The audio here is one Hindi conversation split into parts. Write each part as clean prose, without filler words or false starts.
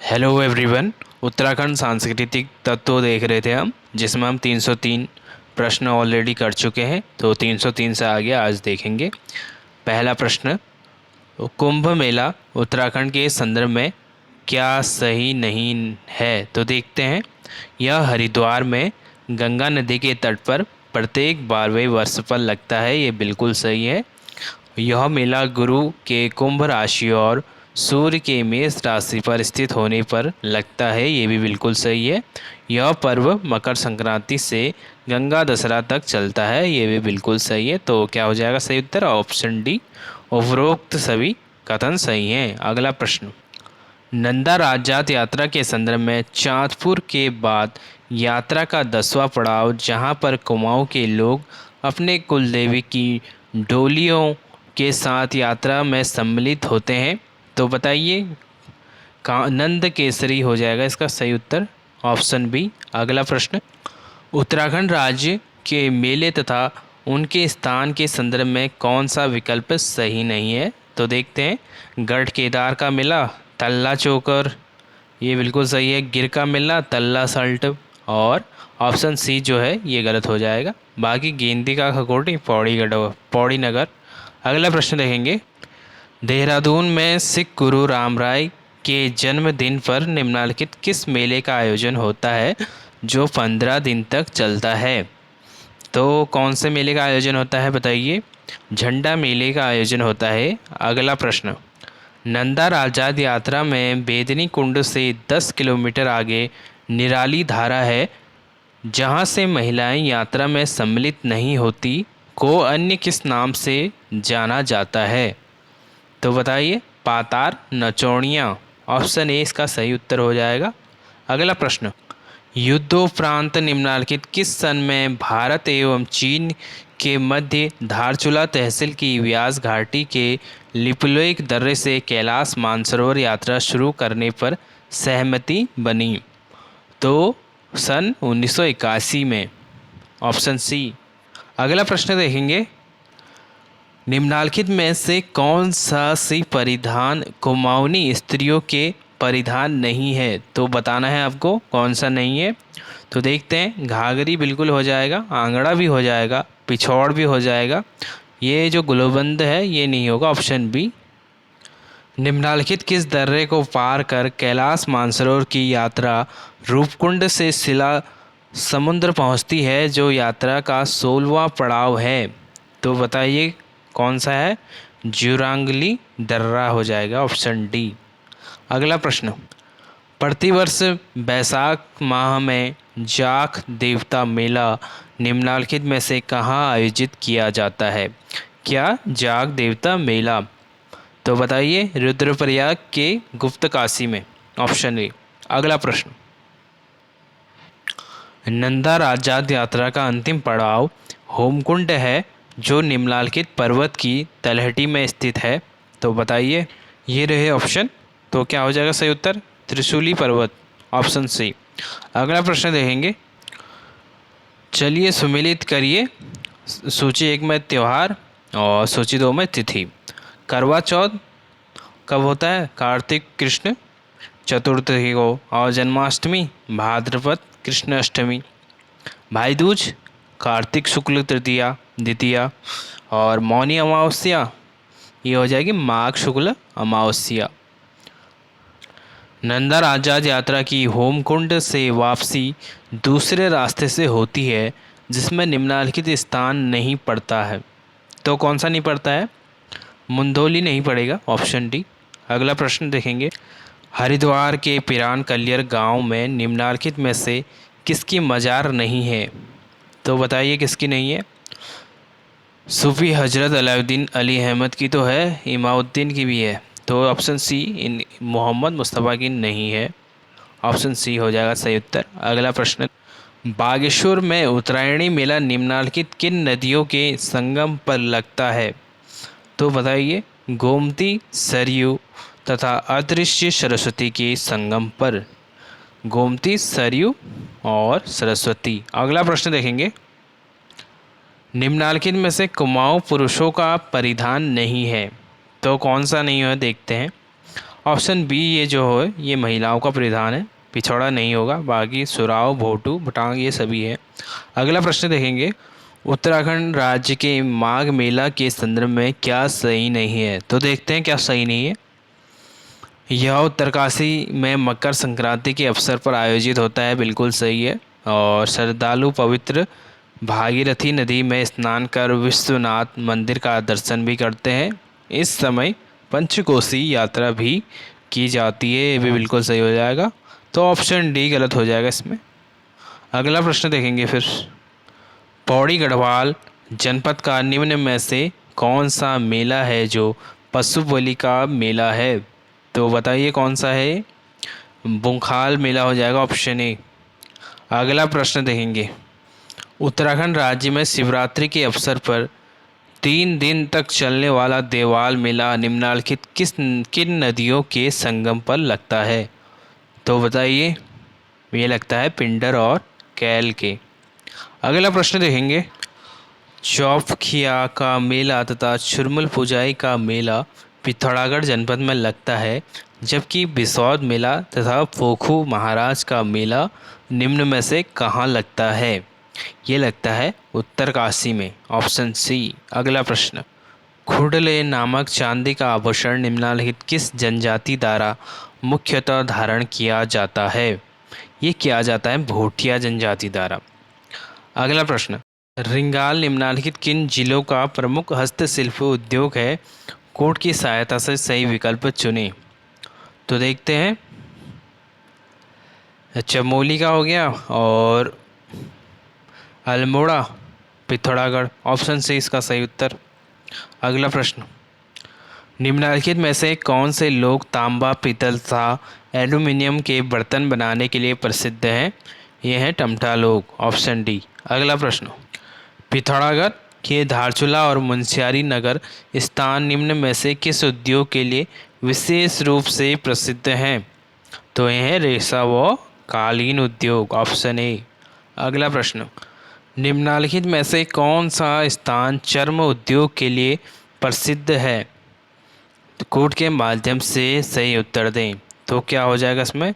Hello everyone. उत्तराखंड सांस्कृतिक तत्व देख रहे थे हम, जिसमें हम 303 प्रश्न ऑलरेडी कर चुके हैं। तो 303 से आगे आज देखेंगे। पहला प्रश्न, कुंभ मेला उत्तराखंड के संदर्भ में क्या सही नहीं है? तो देखते हैं। यह हरिद्वार में गंगा नदी के तट पर प्रत्येक 12वें वर्ष पर लगता है, ये बिल्कुल सही है। यह मेला गुरु के कुंभ राशि और सूर्य के मेष राशि पर स्थित होने पर लगता है, ये भी बिल्कुल सही है। यह पर्व मकर संक्रांति से गंगा दशहरा तक चलता है, ये भी बिल्कुल सही है। तो क्या हो जाएगा सही उत्तर? ऑप्शन डी, उपरोक्त सभी कथन सही हैं। अगला प्रश्न, नंदा राजजात यात्रा के संदर्भ में चांदपुर के बाद यात्रा का 10वां पड़ाव, जहां पर कुमाऊं के लोग अपने कुलदेवी की डोलियों के साथ यात्रा में सम्मिलित होते हैं। तो बताइए, नंद केसरी हो जाएगा इसका सही उत्तर, ऑप्शन बी। अगला प्रश्न, उत्तराखंड राज्य के मेले तथा उनके स्थान के संदर्भ में कौन सा विकल्प सही नहीं है? तो देखते हैं। गढ़ केदार का मेला, तल्ला चोकर, ये बिल्कुल सही है। गिर का मेला, तल्ला सल्ट, और ऑप्शन सी जो है ये गलत हो जाएगा। बाकी गेंदी का खकोटी, पौड़ी नगर। अगला प्रश्न देखेंगे। देहरादून में सिख गुरु राम राय के जन्मदिन पर निम्नलिखित किस मेले का आयोजन होता है जो 15 दिन तक चलता है? तो कौन से मेले का आयोजन होता है बताइए? झंडा मेले का आयोजन होता है। अगला प्रश्न, नंदा राजाद यात्रा में बेदनी कुंड से 10 किलोमीटर आगे निराली धारा है, जहां से महिलाएं यात्रा में सम्मिलित नहीं होती, को अन्य किस नाम से जाना जाता है? तो बताइए। पातार, नचौड़ियाँ, ऑप्शन ए इसका सही उत्तर हो जाएगा। अगला प्रश्न, युद्धोपरांत निम्नलिखित किस सन में भारत एवं चीन के मध्य धारचूला तहसील की व्यास घाटी के लिपुलेख दर्रे से कैलाश मानसरोवर यात्रा शुरू करने पर सहमति बनी? तो सन 1981 में, ऑप्शन सी। अगला प्रश्न देखेंगे। निम्नलिखित में से कौन सा सी परिधान कुमाऊनी स्त्रियों के परिधान नहीं है? तो बताना है आपको कौन सा नहीं है। तो देखते हैं। घाघरी बिल्कुल हो जाएगा, आंगड़ा भी हो जाएगा, पिछौड़ भी हो जाएगा। ये जो गुलबंद है ये नहीं होगा, ऑप्शन बी। निम्नलिखित किस दर्रे को पार कर कैलाश मानसरोवर की यात्रा रूपकुंड से शिला समुद्र पहुंचती है, जो यात्रा का 16वां पड़ाव है? तो बताइए कौन सा है? ज्यूरांगली दर्रा हो जाएगा, ऑप्शन डी। अगला प्रश्न, प्रतिवर्ष बैसाख माह में जाख देवता मेला निम्नलिखित में से कहाँ आयोजित किया जाता है? क्या जाग देवता मेला? तो बताइए। रुद्रप्रयाग के गुप्तकाशी में, ऑप्शन ए। अगला प्रश्न, नंदा राजाद यात्रा का अंतिम पड़ाव होमकुंड है, जो निम्नलिखित पर्वत की तलहटी में स्थित है। तो बताइए। ये रहे ऑप्शन। तो क्या हो जाएगा सही उत्तर? त्रिशूली पर्वत, ऑप्शन सी। अगला प्रश्न देखेंगे। चलिए सुमेलित करिए सूची 1 में त्यौहार और सूची 2 में तिथि। करवा चौथ कब होता है? कार्तिक कृष्ण चतुर्थी को। और जन्माष्टमी भाद्रपद कृष्ण अष्टमी। भाई दूज कार्तिक शुक्ल तृतीया द्वितीया। और मौनी अमावस्या ये हो जाएगी माघ शुक्ल अमावस्या। नंदा राजाद यात्रा की होमकुंड से वापसी दूसरे रास्ते से होती है, जिसमें निम्नलिखित स्थान नहीं पड़ता है। तो कौन सा नहीं पड़ता है? मुंदोली नहीं पड़ेगा, ऑप्शन डी। अगला प्रश्न देखेंगे। हरिद्वार के पिरान कलियर गांव में निम्नलिखित में से किसकी मज़ार नहीं है? तो बताइए किसकी नहीं है? सूफी हजरत अलाउद्दीन अली अहमद की तो है, इमाउद्दीन की भी है। तो ऑप्शन सी, इन मोहम्मद मुस्तफ़ा की नहीं है, ऑप्शन सी हो जाएगा सही उत्तर। अगला प्रश्न, बागेश्वर में उत्तरायणी मेला निम्नलिखित किन नदियों के संगम पर लगता है? तो बताइए। गोमती, सरयू तथा अदृश्य सरस्वती के संगम पर। गोमती, सरयू और सरस्वती। अगला प्रश्न देखेंगे। निम्नलिखित में से कुमाऊं पुरुषों का परिधान नहीं है। तो कौन सा नहीं है देखते हैं। ऑप्शन बी ये जो है ये महिलाओं का परिधान है, पिछौड़ा नहीं होगा, बाकी सुराव, भोटू, भटांग ये सभी है। अगला प्रश्न देखेंगे, उत्तराखंड राज्य के माघ मेला के संदर्भ में क्या सही नहीं है। तो देखते हैं क्या सही नहीं है। यह उत्तरकाशी में मकर संक्रांति के अवसर पर आयोजित होता है, बिल्कुल सही है। और श्रद्धालु पवित्र भागीरथी नदी में स्नान कर विश्वनाथ मंदिर का दर्शन भी करते हैं। इस समय पंचकोसी यात्रा भी की जाती है, ये भी बिल्कुल सही हो जाएगा। तो ऑप्शन डी गलत हो जाएगा इसमें। अगला प्रश्न देखेंगे फिर, पौड़ी गढ़वाल जनपद का निम्न में से कौन सा मेला है जो पशु बलि का मेला है। तो बताइए कौन सा है। बुंखाल मेला हो जाएगा, ऑप्शन ए। अगला प्रश्न देखेंगे, उत्तराखंड राज्य में शिवरात्रि के अवसर पर 3 दिन तक चलने वाला देवाल मेला निम्नलिखित किन नदियों के संगम पर लगता है। तो बताइए, ये लगता है पिंडर और कैल के। अगला प्रश्न देखेंगे, चौपखिया का मेला तथा चुरमुल पुजाई का मेला पिथौरागढ़ जनपद में लगता है, जबकि बिसौद मेला तथा पोखू महाराज का मेला निम्न में से कहाँ लगता है। ये लगता है उत्तरकाशी में, ऑप्शन सी। अगला प्रश्न, खुडले नामक चांदी का आभूषण निम्नलिखित किस जनजाति द्वारा मुख्यतः धारण किया जाता है। ये किया जाता है भोटिया जनजाति द्वारा। अगला प्रश्न, रिंगाल निम्नलिखित किन जिलों का प्रमुख हस्तशिल्प उद्योग है। कोड की सहायता से सही विकल्प चुनें। तो देखते हैं, चमोली का हो गया और अल्मोड़ा, पिथौरागढ़, ऑप्शन सी इसका सही उत्तर। अगला प्रश्न, निम्नलिखित में से कौन से लोग तांबा, पीतल तथा एल्यूमिनियम के बर्तन बनाने के लिए प्रसिद्ध हैं। ये हैं टमटा लोग, ऑप्शन डी। अगला प्रश्न, पिथौरागढ़ के धारचूला और मुंशियारी नगर स्थान निम्न में से किस उद्योग के लिए विशेष रूप से प्रसिद्ध हैं। तो ये हैं रेशा व कालीन उद्योग, ऑप्शन ए। अगला प्रश्न, निम्नलिखित में से कौन सा स्थान चर्म उद्योग के लिए प्रसिद्ध है। तो कोड के माध्यम से सही उत्तर दें। तो क्या हो जाएगा इसमें,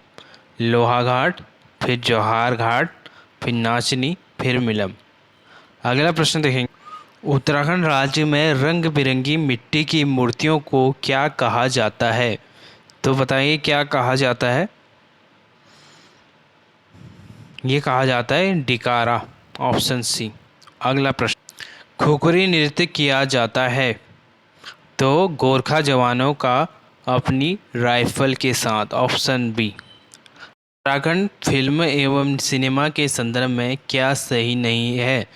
लोहा घाट, फिर जौहार घाट, फिर नाचनी, फिर मिलम। अगला प्रश्न देखेंगे, उत्तराखंड राज्य में रंग बिरंगी मिट्टी की मूर्तियों को क्या कहा जाता है। तो बताइए क्या कहा जाता है। ये कहा जाता है डिकारा, ऑप्शन सी। अगला प्रश्न, खुखरी नृत्य किया जाता है तो गोरखा जवानों का अपनी राइफल के साथ, ऑप्शन बी। उत्तराखंड फिल्म एवं सिनेमा के संदर्भ में क्या सही नहीं है।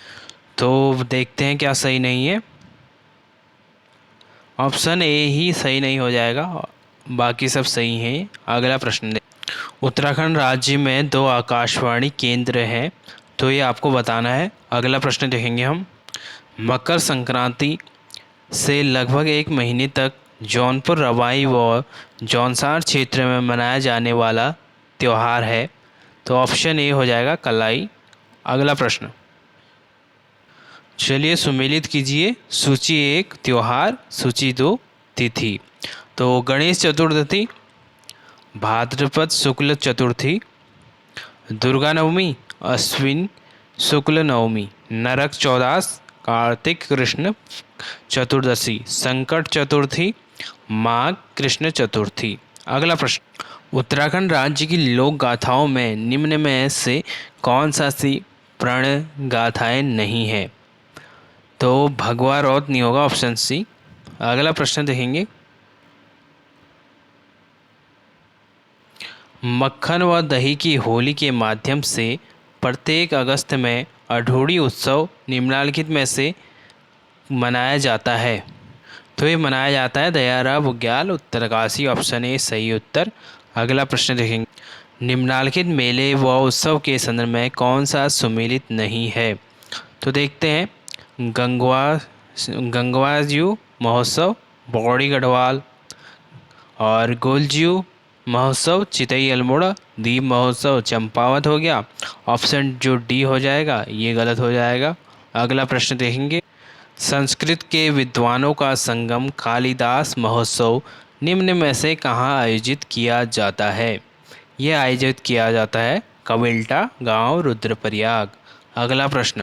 तो देखते हैं क्या सही नहीं है। ऑप्शन ए ही सही नहीं हो जाएगा, बाकी सब सही हैं। अगला प्रश्न, उत्तराखंड राज्य में 2 आकाशवाणी केंद्र हैं, तो ये आपको बताना है। अगला प्रश्न देखेंगे हम, मकर संक्रांति से लगभग 1 महीने तक जौनपुर, रवाई व जौनसार क्षेत्र में मनाया जाने वाला त्यौहार है। तो ऑप्शन ए हो जाएगा कलाई। अगला प्रश्न, चलिए सुमेलित कीजिए, सूची 1 त्यौहार, सूची 2 तिथि। तो गणेश चतुर्थी, भाद्रपद शुक्ल चतुर्थी, दुर्गा नवमी, अश्विन शुक्ल नवमी, नरक चौदस, कार्तिक कृष्ण चतुर्दशी, संकट चतुर्थी, माघ कृष्ण चतुर्थी। अगला प्रश्न, उत्तराखंड राज्य की लोक गाथाओं में निम्न में से कौन सा सी प्रण गाथाएँ नहीं है। तो भगवा रौत नहीं होगा, ऑप्शन सी। अगला प्रश्न देखेंगे, मक्खन व दही की होली के माध्यम से प्रत्येक अगस्त में अठोड़ी उत्सव निम्नलिखित में से मनाया जाता है। तो ये मनाया जाता है दयारा बुग्याल, उत्तरकाशी, ऑप्शन ए सही उत्तर। अगला प्रश्न देखेंगे, निम्नलिखित मेले व उत्सव के संदर्भ में कौन सा सुमेलित नहीं है। तो देखते हैं, गंगवाजू महोत्सव, पौड़ी गढ़वाल, और गोलजू महोत्सव चितई अल्मोड़ा, दीप महोत्सव चंपावत हो गया, ऑप्शन जो डी हो जाएगा ये गलत हो जाएगा। अगला प्रश्न देखेंगे, संस्कृत के विद्वानों का संगम कालिदास महोत्सव निम्न में से कहाँ आयोजित किया जाता है? यह आयोजित किया जाता है कविल्टा गांव रुद्रप्रयाग। अगला प्रश्न,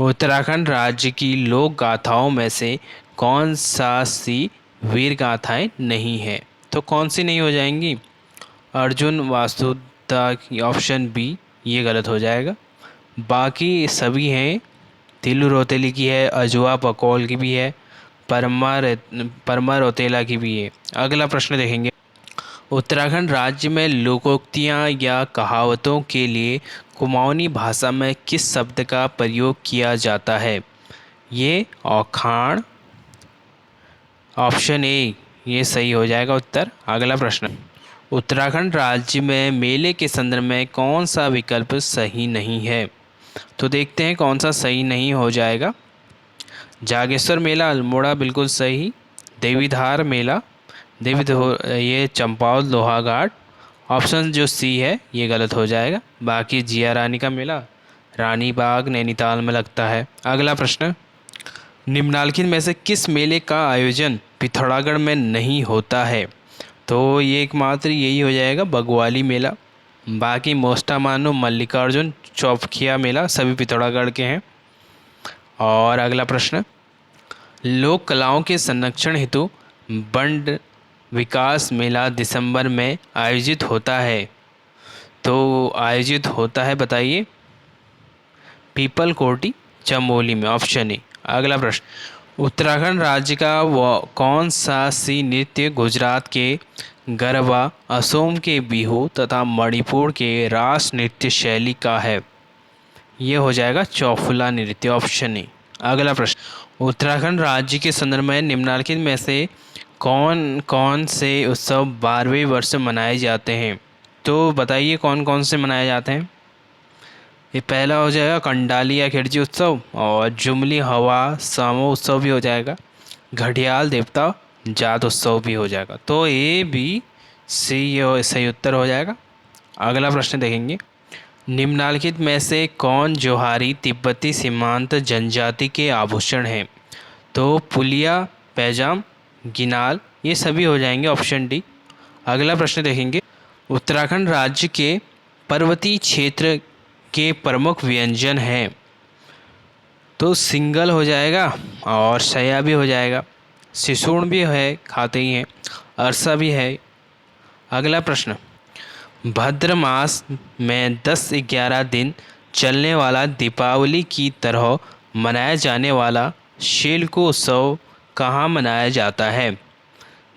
उत्तराखंड राज्य की लोक गाथाओं में से कौन सा सी वीर गाथाएं नहीं है? तो कौन सी नहीं हो जाएंगी? अर्जुन वासुदा की ऑप्शन बी, ये गलत हो जाएगा। बाकी सभी हैं, तिल्लू रौतेली की है, अजवा बकौल की भी है, परमा रौतेला की भी है। अगला प्रश्न देखेंगे, उत्तराखंड राज्य में लोकोक्तियाँ या कहावतों के लिए कुमाऊनी भाषा में किस शब्द का प्रयोग किया जाता है? ये औखाण, ऑप्शन ए ये सही हो जाएगा उत्तर। अगला प्रश्न, उत्तराखंड राज्य में मेले के संदर्भ में कौन सा विकल्प सही नहीं है? तो देखते हैं कौन सा सही नहीं हो जाएगा। जागेश्वर मेला अल्मोड़ा बिल्कुल सही, देवीधार मेला ये चंपावत लोहाघाट, ऑप्शन जो सी है ये गलत हो जाएगा। बाकी जिया रानी का मेला रानी बाग नैनीताल में लगता है। अगला प्रश्न, निम्नलिखित में से किस मेले का आयोजन पिथौरागढ़ में नहीं होता है? तो ये एकमात्र यही हो जाएगा बग्वाली मेला। बाकी मोस्टा मानो, मल्लिकार्जुन, चौपखिया मेला सभी पिथौरागढ़ के हैं। और अगला प्रश्न, लोक कलाओं के संरक्षण हेतु बंड विकास मेला दिसंबर में आयोजित होता है। तो आयोजित होता है बताइए, पीपल कोटी चमोली में, ऑप्शन ए। अगला प्रश्न, उत्तराखंड राज्य का वह कौन सा सी नृत्य गुजरात के गरबा, असोम के बिहू तथा मणिपुर के रास नृत्य शैली का है? ये हो जाएगा चौफुला नृत्य, ऑप्शन ए। अगला प्रश्न, उत्तराखंड राज्य के संदर्भ में निम्नलिखित में से कौन कौन से उत्सव 12वें वर्ष मनाए जाते हैं? तो बताइए कौन कौन से मनाए जाते हैं। ये पहला हो जाएगा कंडाली या खिड़जी उत्सव, और जुमली हवा सामो उत्सव भी हो जाएगा, घड़ियाल देवता जात उत्सव भी हो जाएगा। तो ए बी सी ये सही उत्तर हो जाएगा। अगला प्रश्न देखेंगे, निम्नलिखित में से कौन जोहारी तिब्बती सीमांत जनजाति के आभूषण हैं? तो पुलिया, पैजाम, गिनाल ये सभी हो जाएंगे, ऑप्शन डी। अगला प्रश्न देखेंगे, उत्तराखंड राज्य के पर्वतीय क्षेत्र के प्रमुख व्यंजन हैं? तो सिंगल हो जाएगा और शया भी हो जाएगा, सिसुण भी है, खाते ही हैं, अरसा भी है। अगला प्रश्न, भाद्र मास में 10-11 दिन चलने वाला दीपावली की तरह मनाया जाने वाला शेलको उत्सव कहाँ मनाया जाता है?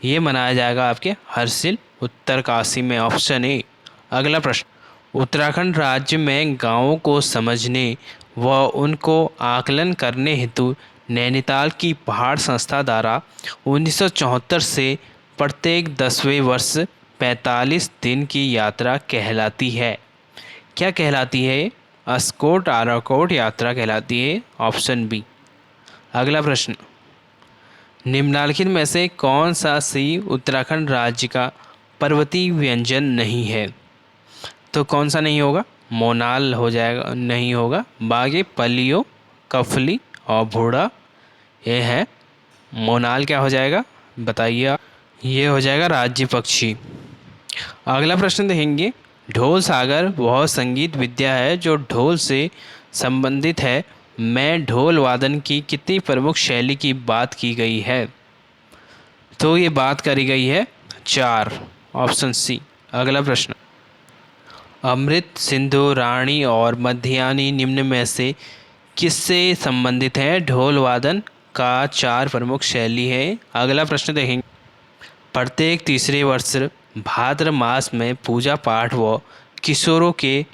ये मनाया जाएगा आपके हरसिल उत्तरकाशी में, ऑप्शन ए। अगला प्रश्न, उत्तराखंड राज्य में गांवों को समझने व उनको आकलन करने हेतु नैनीताल की पहाड़ संस्था द्वारा 1974 से प्रत्येक 10वें वर्ष 45 दिन की यात्रा कहलाती है। क्या कहलाती है? अस्कोट आराकोट यात्रा कहलाती है, ऑप्शन बी। अगला प्रश्न, निम्नलिखित में से कौन सा सी उत्तराखंड राज्य का पर्वतीय व्यंजन नहीं है? तो कौन सा नहीं होगा? मोनाल हो जाएगा, नहीं होगा। बाकी पलियो, कफली और भूड़ा ये है। मोनाल क्या हो जाएगा बताइए आप? ये हो जाएगा राज्य पक्षी। अगला प्रश्न देखेंगे, ढोल सागर वह संगीत विद्या है जो ढोल से संबंधित है, में ढोल वादन की कितनी प्रमुख शैली की बात की गई है? तो ये बात करी गई है 4, ऑप्शन सी। अगला प्रश्न, अमृत, सिंधु, रानी और मध्यानी निम्न में से किससे संबंधित है? ढोल वादन का 4 प्रमुख शैली है। अगला प्रश्न देखेंगे, प्रत्येक तीसरे वर्ष भाद्र मास में पूजा पाठ व किशोरों के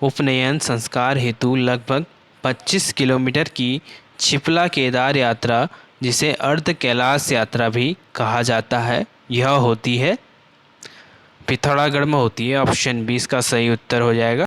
उपनयन संस्कार हेतु लगभग 25 किलोमीटर की छिपला केदार यात्रा, जिसे अर्ध कैलाश यात्रा भी कहा जाता है, यह होती है पिथौरागढ़ में होती है, ऑप्शन बी इसका सही उत्तर हो जाएगा।